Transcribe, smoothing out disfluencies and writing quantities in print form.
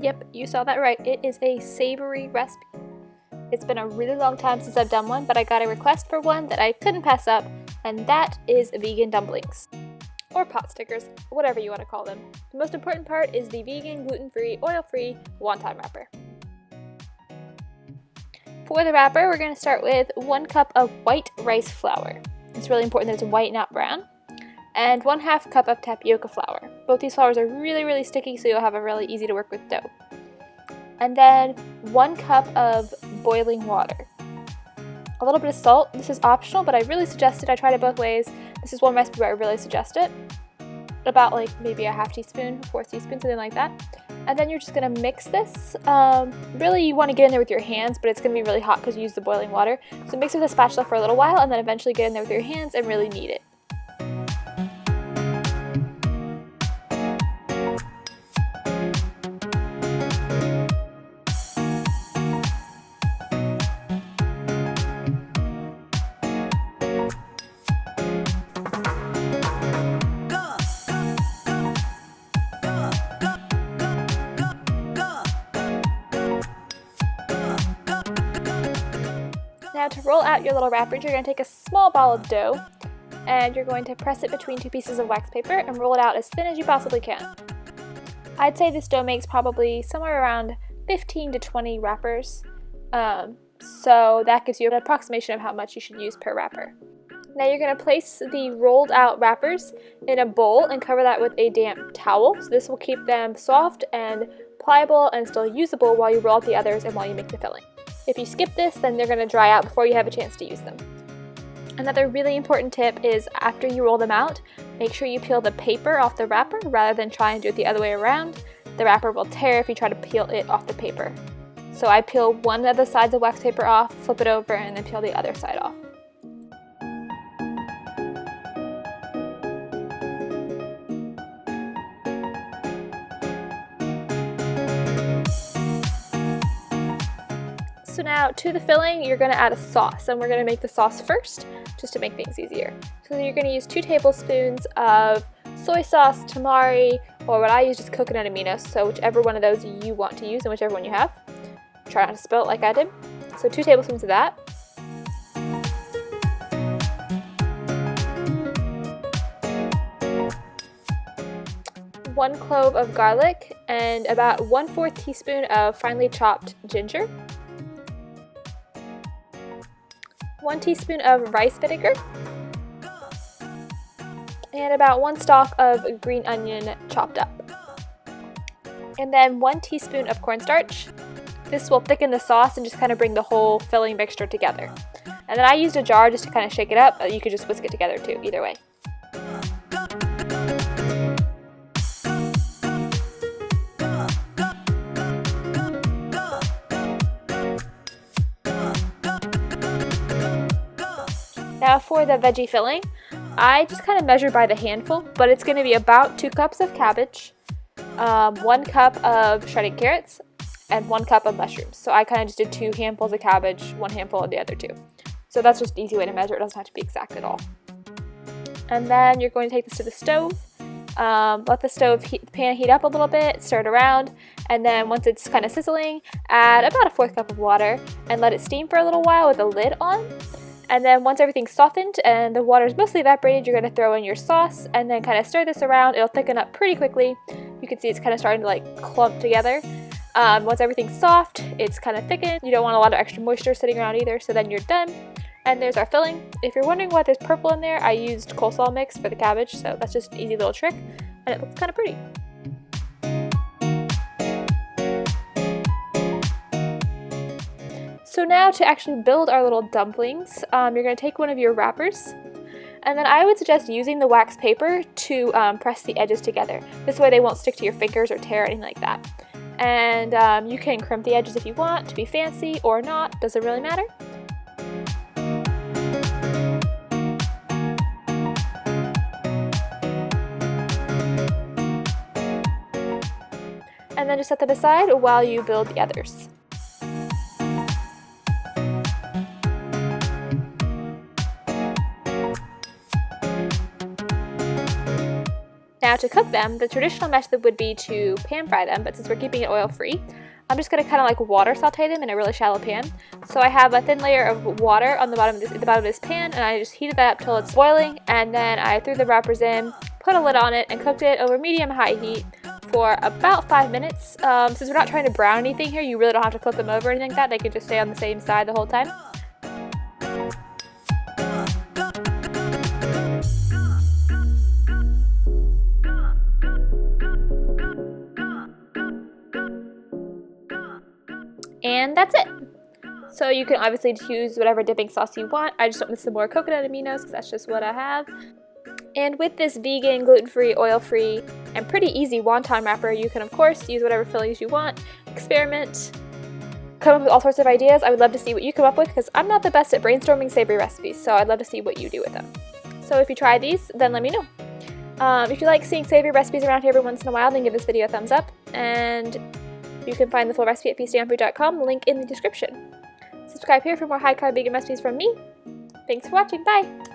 Yep, you saw that right. It is a savory recipe. It's been a really long time since I've done one, but I got a request for one that I couldn't pass up, and that is vegan dumplings. Or pot stickers, whatever you want to call them. The most important part is the vegan, gluten-free, oil-free wonton wrapper. For the wrapper, we're going to start with 1 cup of white rice flour. It's really important that it's white, not brown. And 1/2 cup of tapioca flour. Both these flours are really sticky, so you'll have a really easy to work with dough. And then 1 cup of boiling water. A little bit of salt. This is optional, but I really suggest it. I tried it both ways. This is one recipe where I really suggest it. About like maybe a 1/2 teaspoon, 1/4 teaspoon, something like that. And then you're just going to mix this. Really, you want to get in there with your hands, but it's going to be really hot because you use the boiling water. So mix it with a spatula for a little while, and then eventually get in there with your hands and really knead it. Now to roll out your little wrappers, you're going to take a small ball of dough and you're going to press it between 2 pieces of wax paper and roll it out as thin as you possibly can. I'd say this dough makes probably somewhere around 15 to 20 wrappers, so that gives you an approximation of how much you should use per wrapper. Now you're going to place the rolled out wrappers in a bowl and cover that with a damp towel, so this will keep them soft and pliable and still usable while you roll out the others and while you make the filling. If you skip this, then they're going to dry out before you have a chance to use them. Another really important tip is after you roll them out, make sure you peel the paper off the wrapper rather than try and do it the other way around. The wrapper will tear if you try to peel it off the paper. So I peel one of the sides of wax paper off, flip it over, and then peel the other side off. So now to the filling, you're going to add a sauce, and we're going to make the sauce first just to make things easier. So you're going to use 2 tablespoons of soy sauce, tamari, or what I use is coconut aminos, so whichever one of those you want to use and whichever one you have. Try not to spill it like I did. So 2 tablespoons of that. One clove of garlic and about 1/4 teaspoon of finely chopped ginger. 1 teaspoon of rice vinegar, and about 1 stalk of green onion chopped up. And then 1 teaspoon of cornstarch. This will thicken the sauce and just kind of bring the whole filling mixture together. And then I used a jar just to kind of shake it up, but you could just whisk it together too, either way. Now for the veggie filling, I just kind of measure by the handful, but it's going to be about 2 cups of cabbage, 1 cup of shredded carrots, and 1 cup of mushrooms. So I kind of just did 2 handfuls of cabbage, 1 handful of the other 2. So that's just an easy way to measure. It doesn't have to be exact at all. And then you're going to take this to the stove. Let the pan heat up a little bit, stir it around, and then once it's kind of sizzling, add about a 1/4 cup of water and let it steam for a little while with the lid on. And then once everything's softened and the water is mostly evaporated, you're going to throw in your sauce and then kind of stir this around. It'll thicken up pretty quickly. You can see it's kind of starting to like clump together. Once everything's soft, it's kind of thickened. You don't want a lot of extra moisture sitting around either, so then you're done. And there's our filling. If you're wondering why there's purple in there, I used coleslaw mix for the cabbage, so that's just an easy little trick, and it looks kind of pretty. So now to actually build our little dumplings, you're going to take one of your wrappers, and then I would suggest using the wax paper to press the edges together. This way they won't stick to your fingers or tear or anything like that. And you can crimp the edges if you want to be fancy or not, doesn't really matter. And then just set them aside while you build the others. Now to cook them, the traditional method would be to pan fry them, but since we're keeping it oil free, I'm just going to kind of like water saute them in a really shallow pan. So I have a thin layer of water on the bottom of this pan, and I just heated that up till it's boiling, and then I threw the wrappers in, put a lid on it, and cooked it over medium-high heat for about 5 minutes. Since we're not trying to brown anything here, you really don't have to flip them over or anything like that. They can just stay on the same side the whole time. And that's it. So you can obviously choose whatever dipping sauce you want. I just went with some more coconut aminos because that's just what I have. And with this vegan, gluten-free, oil-free, and pretty easy wonton wrapper, you can of course use whatever fillings you want, experiment, come up with all sorts of ideas. I would love to see what you come up with because I'm not the best at brainstorming savory recipes, so I'd love to see what you do with them. So if you try these, then let me know. If you like seeing savory recipes around here every once in a while, then give this video a thumbs up, and you can find the full recipe at feastingonfood.com, link in the description. Subscribe here for more high-carb vegan recipes from me. Thanks for watching, bye!